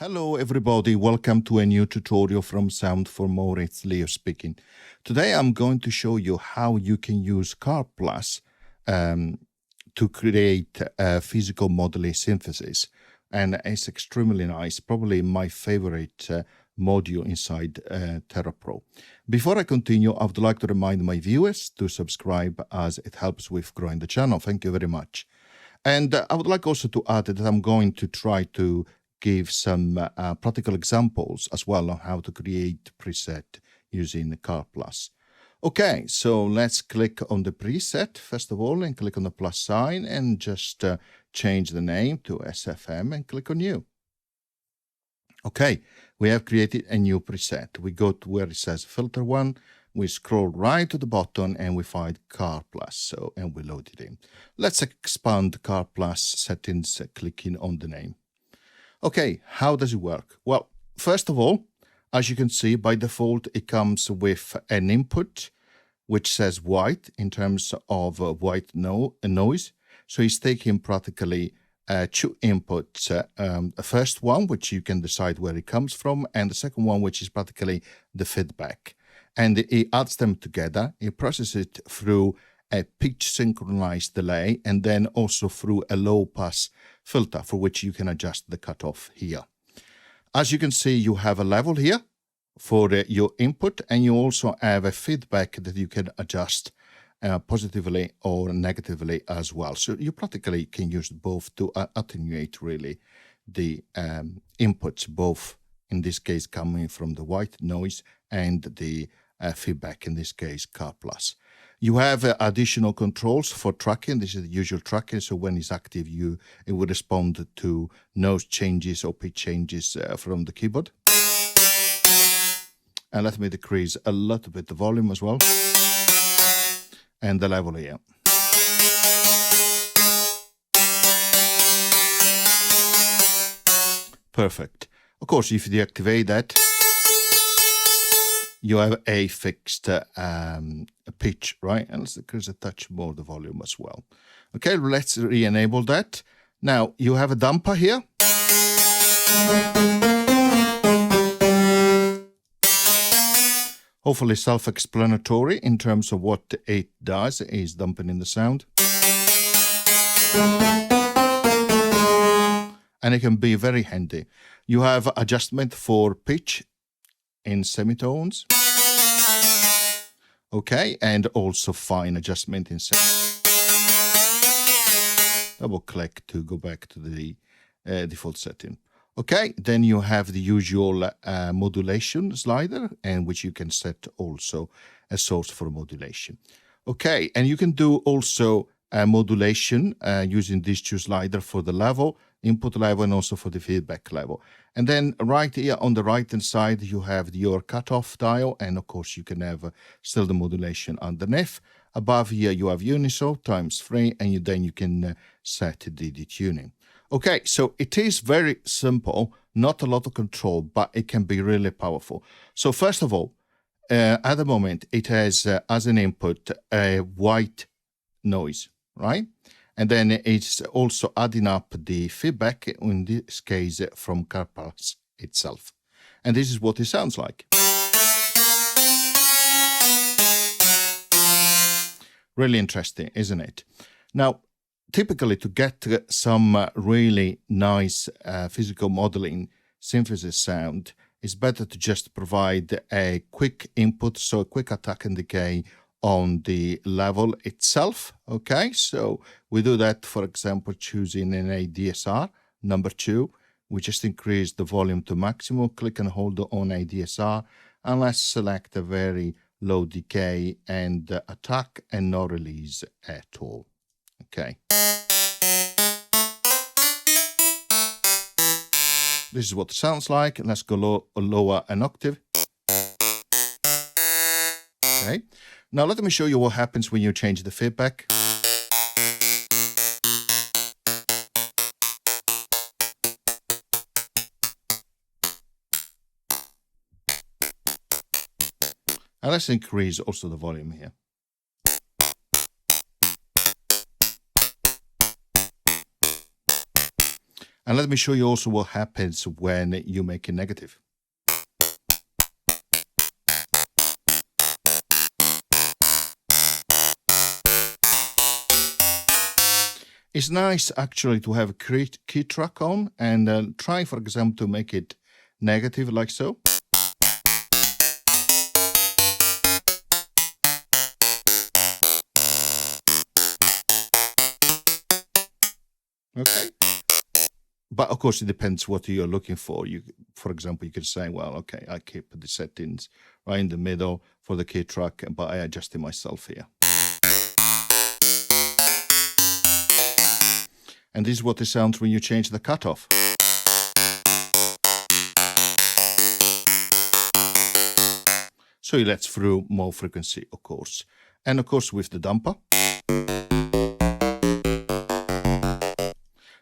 Hello everybody, welcome to a new tutorial from Sound for More. It's Leo speaking. Today I'm going to show you how you can use Karplus to create a physical modeling synthesis. And it's extremely nice, probably my favorite module inside Tera Pro. Before I continue, I would like to remind my viewers to subscribe as it helps with growing the channel. Thank you very much. And I would like also to add that I'm going to try to give some practical examples as well on how to create preset using Karplus. Okay, so let's click on the preset first of all and click on the plus sign and just change the name to SFM and click on new. Okay, we have created a new preset. We go to where it says filter one, we scroll right to the bottom and we find Karplus, and we load it in. Let's expand Karplus settings, clicking on the name. Okay, how does it work? Well, first of all, as you can see, by default, it comes with an input which says white in terms of white noise. So it's taking practically two inputs. The first one, which you can decide where it comes from, and the second one, which is practically the feedback. And it adds them together. It processes it through a pitch synchronized delay, and then also through a low pass filter for which you can adjust the cutoff here. As you can see, you have a level here for your input, and you also have a feedback that you can adjust positively or negatively as well. So you practically can use both to attenuate really the inputs, both in this case coming from the white noise and the feedback, in this case Karplus. You have additional controls for tracking. This is the usual tracking, so when it's active, it will respond to noise changes or pitch changes from the keyboard. And let me decrease a little bit the volume as well, and the level here. Perfect. Of course, if you deactivate that, you have a fixed pitch, right? And let's decrease a touch more the volume as well. Okay, let's re-enable that. Now, you have a damper here. Hopefully self-explanatory in terms of what it does, is dampening the sound. And it can be very handy. You have adjustment for pitch in semitones. Okay, and also fine adjustment in sound. Double click to go back to the default setting. Okay, then you have the usual modulation slider, and which you can set also a source for modulation. Okay, and you can do also modulation using these two sliders for the level, input level, and also for the feedback level. And then right here on the right hand side, you have your cutoff dial, and of course you can have still the modulation underneath. Above here you have uniso ×3, and then you can set the detuning. Okay, so it is very simple, not a lot of control, but it can be really powerful. So first of all, at the moment it has as an input a white noise, right? And then it's also adding up the feedback, in this case from Karplus itself. And this is what it sounds like. Really interesting, isn't it? Now, typically to get some really nice physical modeling synthesis sound, it's better to just provide a quick input, so a quick attack and decay on the level itself. Okay, so we do that, for example, choosing an ADSR number 2. We just increase the volume to maximum, click and hold on ADSR, and let's select a very low decay and attack and no release at all. Okay. This is what it sounds like. Let's go lower an octave. Okay. Now let me show you what happens when you change the feedback. And let's increase also the volume here. And let me show you also what happens when you make a negative. It's nice actually to have a key track on and try, for example, to make it negative like so. Okay. But of course, it depends what you're looking for. For example, you could say, well, okay, I keep the settings right in the middle for the key track, but I adjust it myself here. And this is what it sounds when you change the cutoff. So it lets through more frequency, of course. And of course, with the dumper.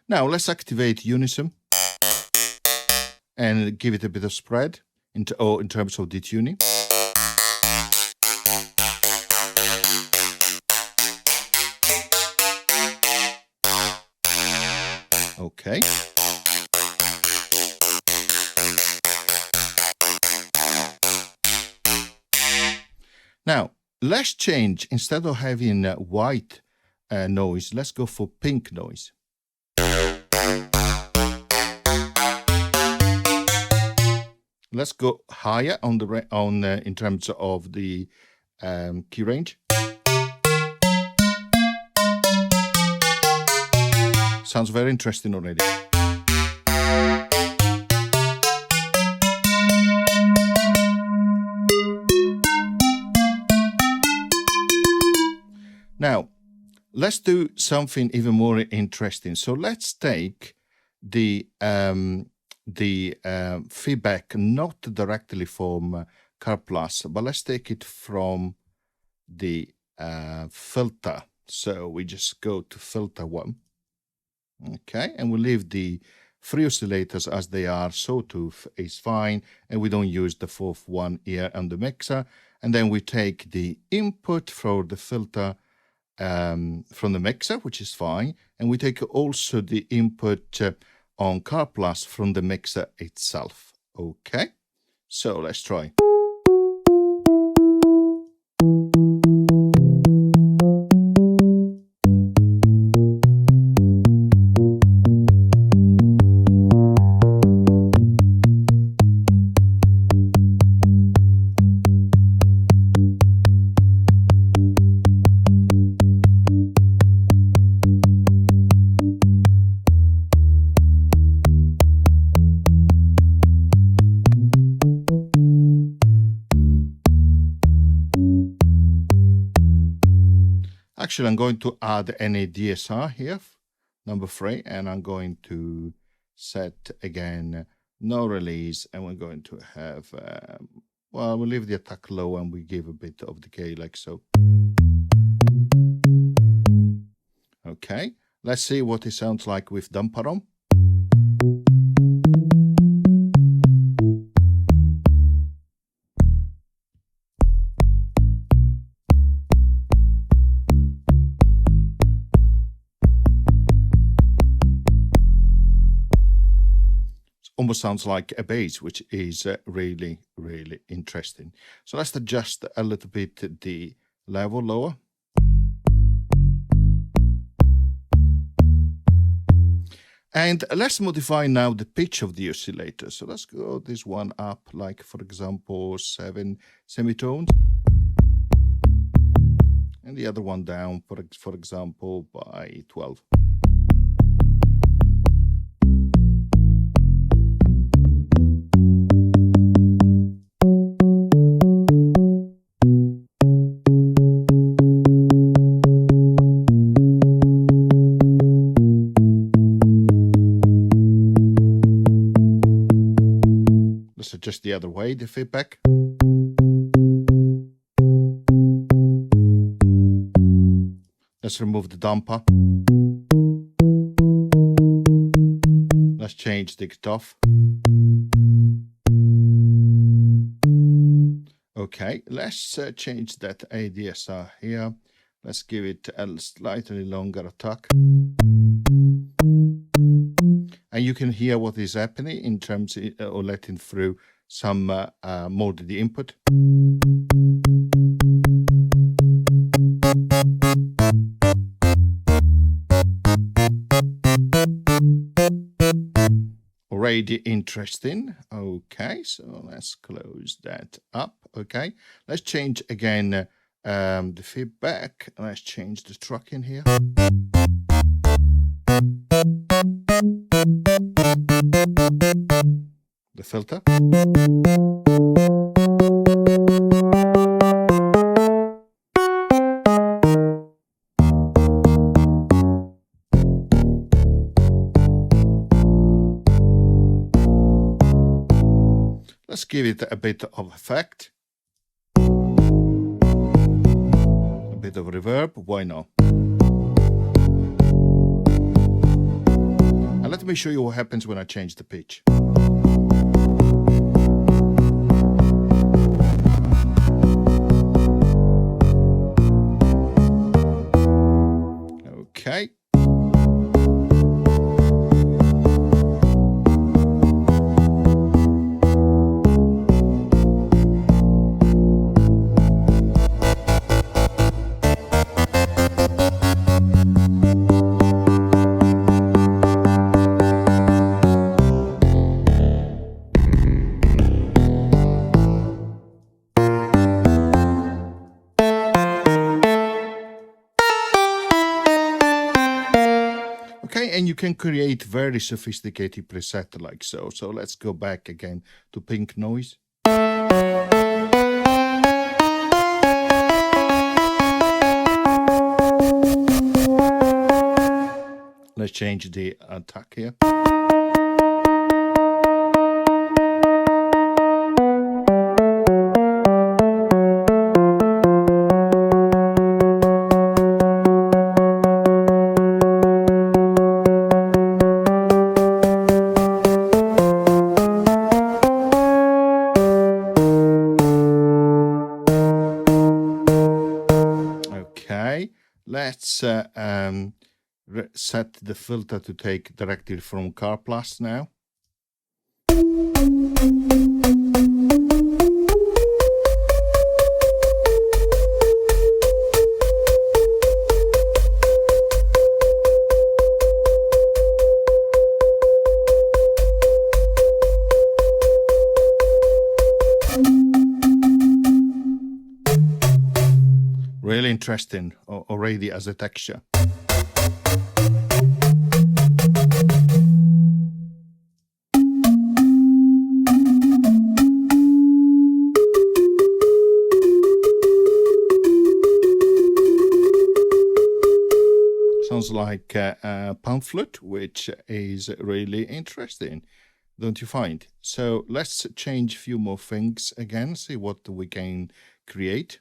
Now let's activate unison and give it a bit of spread in terms of detuning. Okay. Now let's change, instead of having white noise, let's go for pink noise. Let's go higher on the in terms of the key range. Sounds very interesting already. Now, let's do something even more interesting. So let's take the feedback not directly from Karplus, but let's take it from the filter. So we just go to filter 1. Okay, and we leave the 3 oscillators as they are. Sawtooth is fine, and we don't use the 4th one here on the mixer. And then we take the input for the filter from the mixer, which is fine, and we take also the input on Karplus from the mixer itself. Okay, so let's try. Actually, I'm going to add an ADSR here, number 3, and I'm going to set again no release, and we're going to have, well, we'll leave the attack low and we give a bit of decay like so. Okay, let's see what it sounds like with dumper on. Almost sounds like a bass, which is really, really interesting. So let's adjust a little bit the level lower. And let's modify now the pitch of the oscillator. So let's go this one up, like for example 7 semitones, and the other one down, for example, by 12. Let's adjust the other way, the feedback. Let's remove the dumper. Let's change the cutoff. Okay, let's change that ADSR here. Let's give it a slightly longer attack. And and you can hear what is happening in terms of letting through some more to the input. Already interesting. Okay, so let's close that up. Okay, let's change again the feedback. Let's change the track in here. The filter. Let's give it a bit of effect. A bit of reverb, why not? And let me show you what happens when I change the pitch. Okay. Okay, and you can create very sophisticated preset like so. So let's go back again to pink noise. Let's change the attack here. Okay, let's set the filter to take directly from Karplus now. Really interesting already as a texture. Sounds like a pamphlet, which is really interesting, don't you find? So let's change a few more things again, see what we can create.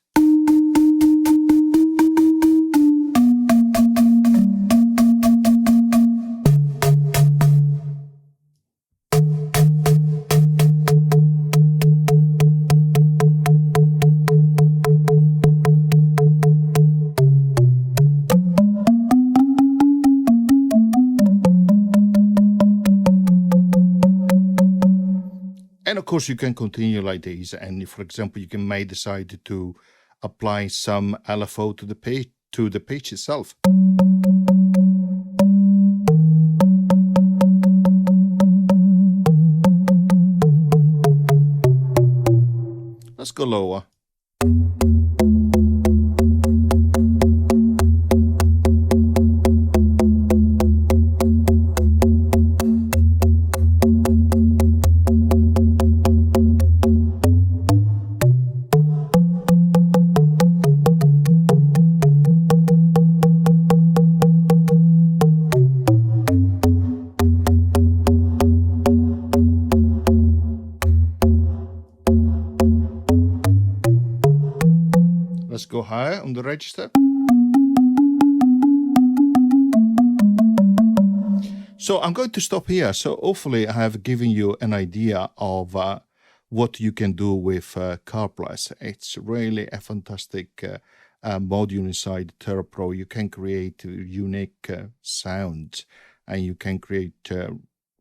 And of course, you can continue like this. And for example, you can may decide to apply some LFO to the pitch itself. Let's go lower. Let's go higher on the register. So I'm going to stop here. So hopefully I have given you an idea of what you can do with Karplus. It's really a fantastic module inside Tera Pro. You can create unique sounds, and you can create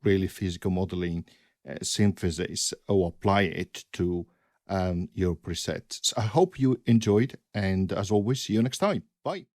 really physical modeling synthesis or apply it to your presets. I hope you enjoyed, and as always, see you next time. Bye.